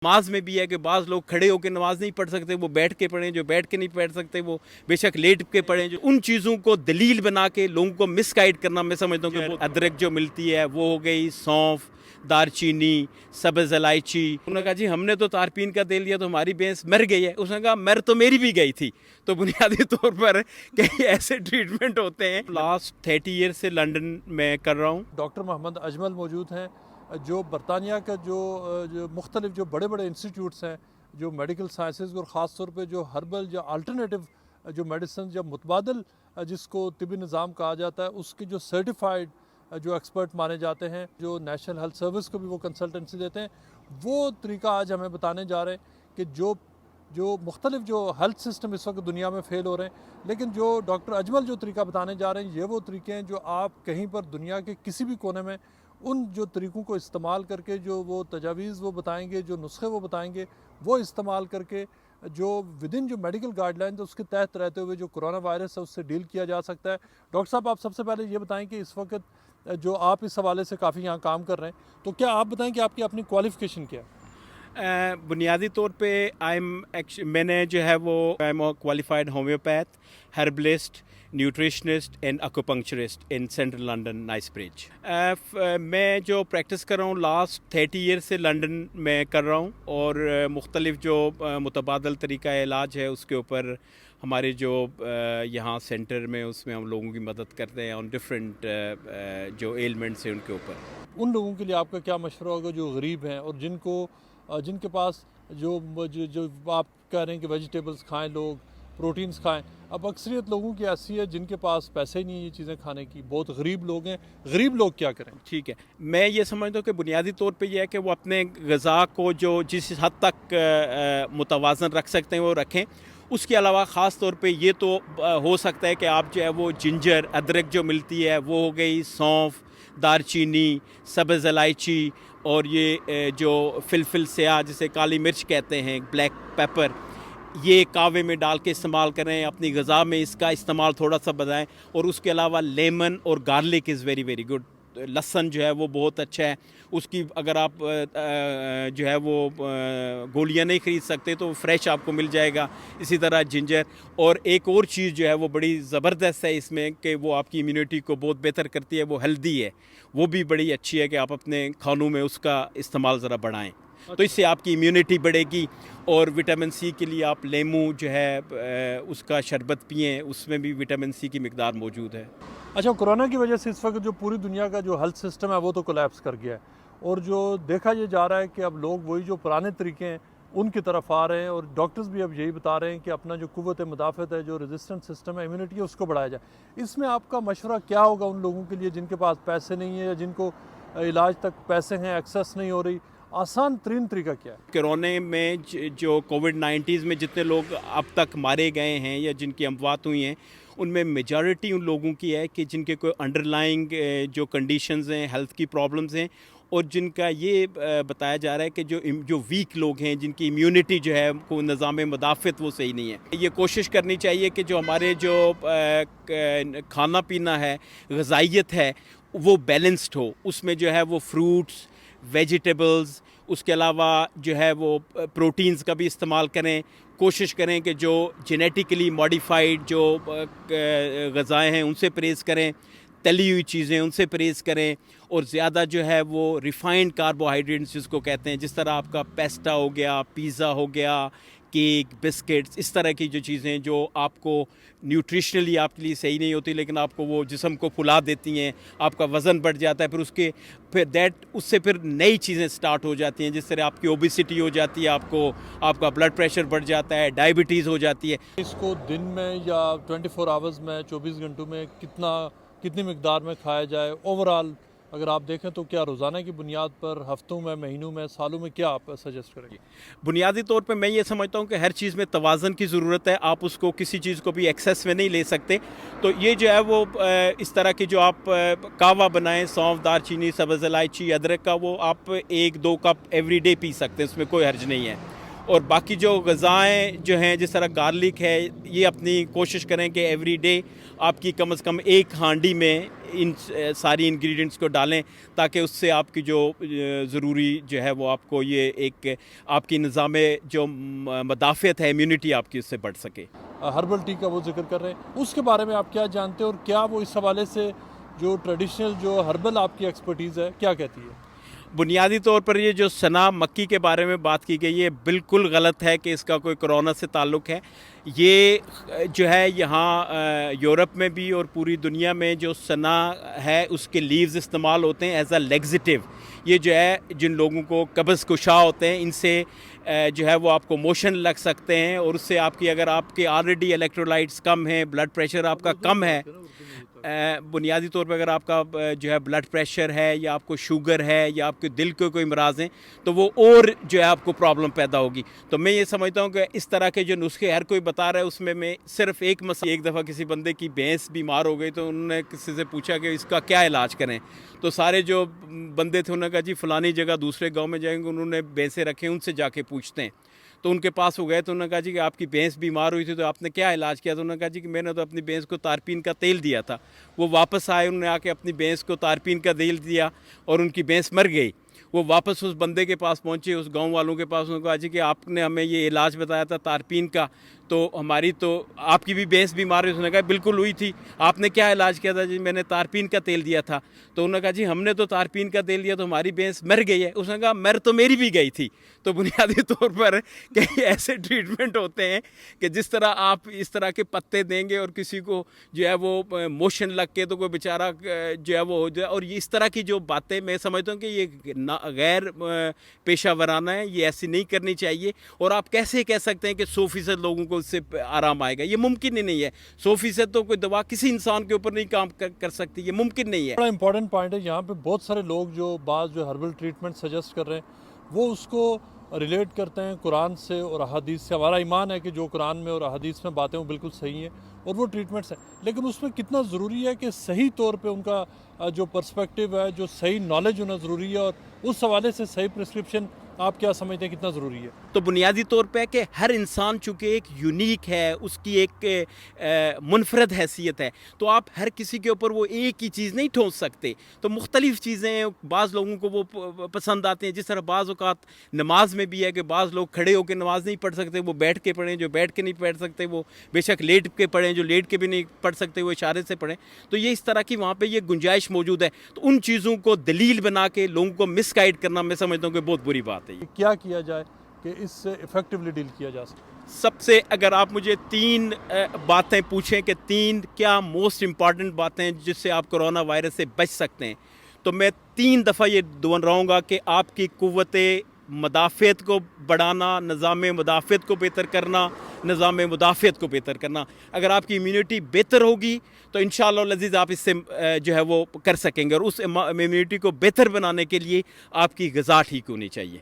نماز میں بھی ہے کہ بعض لوگ کھڑے ہو کے نماز نہیں پڑھ سکتے، وہ بیٹھ کے پڑھیں، جو بیٹھ کے نہیں پڑھ سکتے وہ بے شک لیٹ کے پڑھیں. جو ان چیزوں کو دلیل بنا کے لوگوں کو مس گائیڈ کرنا، میں سمجھتا ہوں کہ ادرک جو ملتی ہے وہ ہو گئی، سونف، دار چینی، سبز الائچی. انہوں نے کہا جی ہم نے تو تارپین کا تیل لیا تو ہماری بھینس مر گئی ہے. اس نے کہا مر تو میری بھی گئی تھی. تو بنیادی طور پر کئی ایسے ٹریٹمنٹ ہوتے ہیں. لاسٹ 30 ایئر سے لنڈن میں کر رہا ہوں. ڈاکٹر محمد اجمل موجود ہیں جو برطانیہ کا جو مختلف جو بڑے بڑے انسٹیٹیوٹس ہیں جو میڈیکل سائنسز اور خاص طور پہ جو ہربل جو الٹرنیٹیو جو میڈیسن جو متبادل جس کو طبی نظام کہا جاتا ہے اس کے جو سرٹیفائڈ جو ایکسپرٹ مانے جاتے ہیں، جو نیشنل ہیلتھ سروس کو بھی وہ کنسلٹنسی دیتے ہیں، وہ طریقہ آج ہمیں بتانے جا رہے ہیں کہ جو مختلف جو ہیلتھ سسٹم اس وقت دنیا میں فیل ہو رہے ہیں، لیکن جو ڈاکٹر اجمل جو طریقہ بتانے جا رہے ہیں یہ وہ طریقے ہیں جو آپ کہیں پر دنیا کے کسی بھی کونے میں ان جو طریقوں کو استعمال کر کے جو وہ تجاویز وہ بتائیں گے، جو نسخے وہ بتائیں گے، وہ استعمال کر کے جو ودن جو میڈیکل گائیڈ لائن اس کے تحت رہتے ہوئے جو کرونا وائرس ہے اس سے ڈیل کیا جا سکتا ہے. ڈاکٹر صاحب آپ سب سے پہلے یہ بتائیں کہ اس وقت جو آپ اس حوالے سے کافی یہاں کام کر رہے ہیں، تو کیا آپ بتائیں کہ آپ کی اپنی کوالیفیکیشن کیا ہے؟ بنیادی طور پہ میں نے جو ہے وہ qualified homeopath, herbalist, nutritionist and acupuncturist in central London Knightsbridge. میں جو پریکٹس کر رہا ہوں لاسٹ 30 ایئر سے لنڈن میں کر رہا ہوں، اور مختلف جو متبادل طریقہ علاج ہے اس کے اوپر ہمارے جو یہاں سینٹر میں اس میں ہم لوگوں کی مدد کرتے ہیں آن ڈفرینٹ جو ایلمنٹس ہیں ان کے اوپر. ان لوگوں کے لیے آپ کا کیا مشورہ ہوگا جو غریب ہیں اور جن کے پاس جو آپ کہہ رہے ہیں کہ ویجیٹیبلز کھائیں، لوگ پروٹینز کھائیں، اب اکثریت لوگوں کی ایسی ہے جن کے پاس پیسے ہی نہیں ہیں یہ چیزیں کھانے کی، بہت غریب لوگ ہیں، غریب لوگ کیا کریں؟ ٹھیک ہے، میں یہ سمجھتا ہوں کہ بنیادی طور پہ یہ ہے کہ وہ اپنے غذا کو جو جس حد تک متوازن رکھ سکتے ہیں وہ رکھیں. اس کے علاوہ خاص طور پہ یہ تو ہو سکتا ہے کہ آپ جو ہے وہ جنجر، ادرک جو ملتی ہے وہ ہو گئی، سونف، دار چینی، سبز الائچی، اور یہ جو فلفل سیاہ جسے کالی مرچ کہتے ہیں، بلیک پیپر، یہ کاوے میں ڈال کے استعمال کریں، اپنی غذا میں اس کا استعمال تھوڑا سا بتائیں. اور اس کے علاوہ لیمن اور garlic is very very good. لہسن جو ہے وہ بہت اچھا ہے. اس کی اگر آپ جو ہے وہ گولیاں نہیں خرید سکتے تو فریش آپ کو مل جائے گا. اسی طرح جنجر. اور ایک اور چیز جو ہے وہ بڑی زبردست ہے اس میں کہ وہ آپ کی امیونٹی کو بہت بہتر کرتی ہے، وہ ہلدی ہے. وہ بھی بڑی اچھی ہے کہ آپ اپنے کھانوں میں اس کا استعمال ذرا بڑھائیں، تو اس سے آپ کی امیونٹی بڑھے گی. اور وٹامن سی کے لیے آپ لیمو جو ہے اس کا شربت پئیں، اس میں بھی وٹامن سی کی مقدار موجود ہے. اچھا، کرونا کی وجہ سے اس وقت جو پوری دنیا کا جو ہیلتھ سسٹم ہے وہ تو کولیپس کر گیا ہے، اور جو دیکھا یہ جا رہا ہے کہ اب لوگ وہی جو پرانے طریقے ہیں ان کی طرف آ رہے ہیں، اور ڈاکٹرز بھی اب یہی بتا رہے ہیں کہ اپنا جو قوت مدافعت ہے، جو ریزسٹنٹ سسٹم ہے، امیونٹی ہے، اس کو بڑھایا جائے. اس میں آپ کا مشورہ کیا ہوگا ان لوگوں کے لیے جن کے پاس پیسے نہیں ہیں یا جن کو علاج تک پیسے ہیں، ایکسیس نہیں ہو رہی؟ آسان ترین طریقہ کیا ہے؟ کرونے میں جو کووڈ-19 میں جتنے لوگ اب تک مارے گئے ہیں یا جن کی اموات ہوئی ہیں، ان میں میجارٹی ان لوگوں کی ہے کہ جن کے کوئی انڈر لائنگ جو کنڈیشنز ہیں، ہیلتھ کی پرابلمز ہیں، اور جن کا یہ بتایا جا رہا ہے کہ جو ویک لوگ ہیں، جن کی امیونٹی جو ہے کو نظام مدافعت وہ صحیح نہیں ہے. یہ کوشش کرنی چاہیے کہ جو ہمارے جو کھانا پینا ہے، غذائیت ہے، وہ بیلنسڈ ہو. اس میں جو ہے وہ فروٹس، ویجیٹیبلز، اس کے علاوہ جو ہے وہ پروٹینز کا بھی استعمال کریں. کوشش کریں کہ جو جینیٹیکلی ماڈیفائڈ جو غذائیں ہیں ان سے پرہیز کریں، تلی ہوئی چیزیں ان سے پرہیز کریں، اور زیادہ جو ہے وہ ریفائنڈ کاربوہائیڈریٹس جس کو کہتے ہیں، جس طرح آپ کا پیسٹا ہو گیا، پیزا ہو گیا، کیک، بسکٹس، اس طرح کی جو چیزیں جو آپ کو نیوٹریشنلی آپ کے لیے صحیح نہیں ہوتی لیکن آپ کو وہ جسم کو پھلا دیتی ہیں، آپ کا وزن بڑھ جاتا ہے، اس سے پھر نئی چیزیں سٹارٹ ہو جاتی ہیں، جس طرح آپ کی اوبیسٹی ہو جاتی ہے، آپ کا بلڈ پریشر بڑھ جاتا ہے، ڈائبٹیز ہو جاتی ہے. اس کو دن میں یا 24 آورز میں، 24 گھنٹوں میں کتنی مقدار میں کھایا جائے؟ اوورآل اگر آپ دیکھیں تو کیا روزانہ کی بنیاد پر، ہفتوں میں، مہینوں میں، سالوں میں کیا آپ سجیسٹ کریں گے؟ بنیادی طور پہ میں یہ سمجھتا ہوں کہ ہر چیز میں توازن کی ضرورت ہے. آپ اس کو کسی چیز کو بھی ایکسیس میں نہیں لے سکتے. تو یہ جو ہے وہ اس طرح کی جو آپ کہوہ بنائیں، سونف، دار چینی، سبز الائچی، ادرک کا، وہ آپ 1-2 کپ ایوری ڈے پی سکتے ہیں، اس میں کوئی حرج نہیں ہے. اور باقی جو غذائیں جو ہیں جس طرح گارلک ہے، یہ اپنی کوشش کریں کہ ایوری ڈے آپ کی کم از کم ایک ہانڈی میں ان ساری انگریڈینٹس کو ڈالیں تاکہ اس سے آپ کی جو ضروری جو ہے وہ آپ کو یہ ایک آپ کی نظام جو مدافعت ہے امیونٹی آپ کی اس سے بڑھ سکے. ہربل ٹی کا وہ ذکر کر رہے ہیں, اس کے بارے میں آپ کیا جانتے ہیں اور کیا وہ اس حوالے سے جو ٹریڈیشنل جو ہربل آپ کی ایکسپرٹیز ہے کیا کہتی ہے؟ بنیادی طور پر یہ جو سنا مکی کے بارے میں بات کی گئی ہے بالکل غلط ہے کہ اس کا کوئی کرونا سے تعلق ہے. یہ جو ہے یہاں یورپ میں بھی اور پوری دنیا میں جو سنا ہے اس کے لیوز استعمال ہوتے ہیں ایز اے لیگزیٹیو. یہ جو ہے جن لوگوں کو قبض کشا ہوتے ہیں ان سے جو ہے وہ آپ کو موشن لگ سکتے ہیں اور اس سے آپ کی اگر آپ کے آلریڈی الیکٹرولائٹس کم ہیں, بلڈ پریشر آپ کا کم ہے, بنیادی طور پہ اگر آپ کا جو ہے بلڈ پریشر ہے یا آپ کو شوگر ہے یا آپ کے دل کے کوئی امراض ہیں تو وہ اور جو ہے آپ کو پرابلم پیدا ہوگی. تو میں یہ سمجھتا ہوں کہ اس طرح کے جو نسخے ہر کوئی بتا رہا ہے اس میں صرف ایک مسئلہ, ایک دفعہ کسی بندے کی بھینس بیمار ہو گئی تو انہوں نے کسی سے پوچھا کہ اس کا کیا علاج کریں, تو سارے جو بندے تھے انہوں نے کہا جی فلانی جگہ دوسرے گاؤں میں جائیں گے, انہوں نے بھینسیں رکھیں ان سے جا کے پوچھتے ہیں. تو ان کے پاس وہ گئے تو انہوں نے کہا جی کہ آپ کی بھینس بیمار ہوئی تھی تو آپ نے کیا علاج کیا؟ تو انہوں نے کہا جی کہ میں نے تو اپنی بھینس کو تارپین کا تیل دیا تھا. وہ واپس آئے, انہوں نے آ کے اپنی بھینس کو تارپین کا تیل دیا اور ان کی بھینس مر گئی. وہ واپس اس بندے کے پاس پہنچے, اس گاؤں والوں کے پاس, انہوں نے کہا جی کہ آپ نے ہمیں یہ علاج بتایا تھا تارپین کا, تو ہماری تو آپ کی بھی بھینس بیمار ہوئی. اس نے کہا بالکل ہوئی تھی, آپ نے کیا علاج کیا تھا؟ جی میں نے تارپین کا تیل دیا تھا. تو انہوں نے کہا جی ہم نے تو تارپین کا تیل دیا تو ہماری بھینس مر گئی ہے. اس نے کہا مر تو میری بھی گئی تھی. تو بنیادی طور پر کئی ایسے ٹریٹمنٹ ہوتے ہیں کہ جس طرح آپ اس طرح کے پتے دیں گے اور کسی کو جو ہے وہ موشن لگ کے تو کوئی بیچارہ جو ہے وہ ہو جائے, اور اس طرح کی جو باتیں میں سمجھتا ہوں کہ یہ غیر پیشہ ورانہ ہے, یہ ایسی نہیں کرنی چاہیے. اور آپ کیسے کہہ سکتے ہیں کہ 100% لوگوں کو اس سے آرام آئے گا؟ یہ ممکن ہی نہیں ہے. 100% تو کوئی دوا کسی انسان کے اوپر نہیں کام کر سکتی, یہ ممکن نہیں ہے. بڑا امپورٹنٹ پوائنٹ ہے یہاں پہ, بہت سارے لوگ جو بعض جو ہربل ٹریٹمنٹ سجیسٹ کر رہے ہیں وہ اس کو ریلیٹ کرتے ہیں قرآن سے اور احادیث سے. ہمارا ایمان ہے کہ جو قرآن میں اور احادیث میں باتیں وہ بالکل صحیح ہیں اور وہ ٹریٹمنٹس ہیں, لیکن اس میں کتنا ضروری ہے کہ صحیح طور پہ ان کا جو پرسپیکٹیو ہے, جو صحیح نالج ہونا ضروری ہے, اور اس حوالے سے صحیح پرسکرپشن آپ کیا سمجھتے ہیں کتنا ضروری ہے؟ تو بنیادی طور پہ کہ ہر انسان چونکہ ایک یونیک ہے, اس کی ایک منفرد حیثیت ہے, تو آپ ہر کسی کے اوپر وہ ایک ہی چیز نہیں ٹھونس سکتے. تو مختلف چیزیں ہیں, بعض لوگوں کو وہ پسند آتے ہیں. جس طرح بعض اوقات نماز میں بھی ہے کہ بعض لوگ کھڑے ہو کے نماز نہیں پڑھ سکتے, وہ بیٹھ کے پڑھیں. جو بیٹھ کے نہیں پڑھ سکتے وہ بے شک لیٹ کے پڑھیں, جو لیٹ کے بھی نہیں پڑھ سکتے وہ اشارے سے پڑھیں. تو یہ اس طرح کی وہاں پہ یہ گنجائش موجود ہے. تو ان چیزوں کو دلیل بنا کے لوگوں کو مس گائیڈ کرنا میں سمجھتا ہوں کہ بہت بری بات ہے. کیا کیا جائے کہ اس سے افیکٹولی ڈیل کیا جا سکے؟ سب سے اگر آپ مجھے 3 باتیں پوچھیں کہ 3 کیا موسٹ امپارٹنٹ باتیں ہیں جس سے آپ کرونا وائرس سے بچ سکتے ہیں, تو میں 3 دفعہ یہ دہراؤں گا کہ آپ کی قوت مدافعت کو بڑھانا, نظام مدافعت کو بہتر کرنا, نظام مدافعت کو بہتر کرنا. اگر آپ کی امیونٹی بہتر ہوگی تو انشاءاللہ العزیز آپ اس سے جو ہے وہ کر سکیں گے, اور اس امیونٹی کو بہتر بنانے کے لیے آپ کی غذا ٹھیک ہونی چاہیے.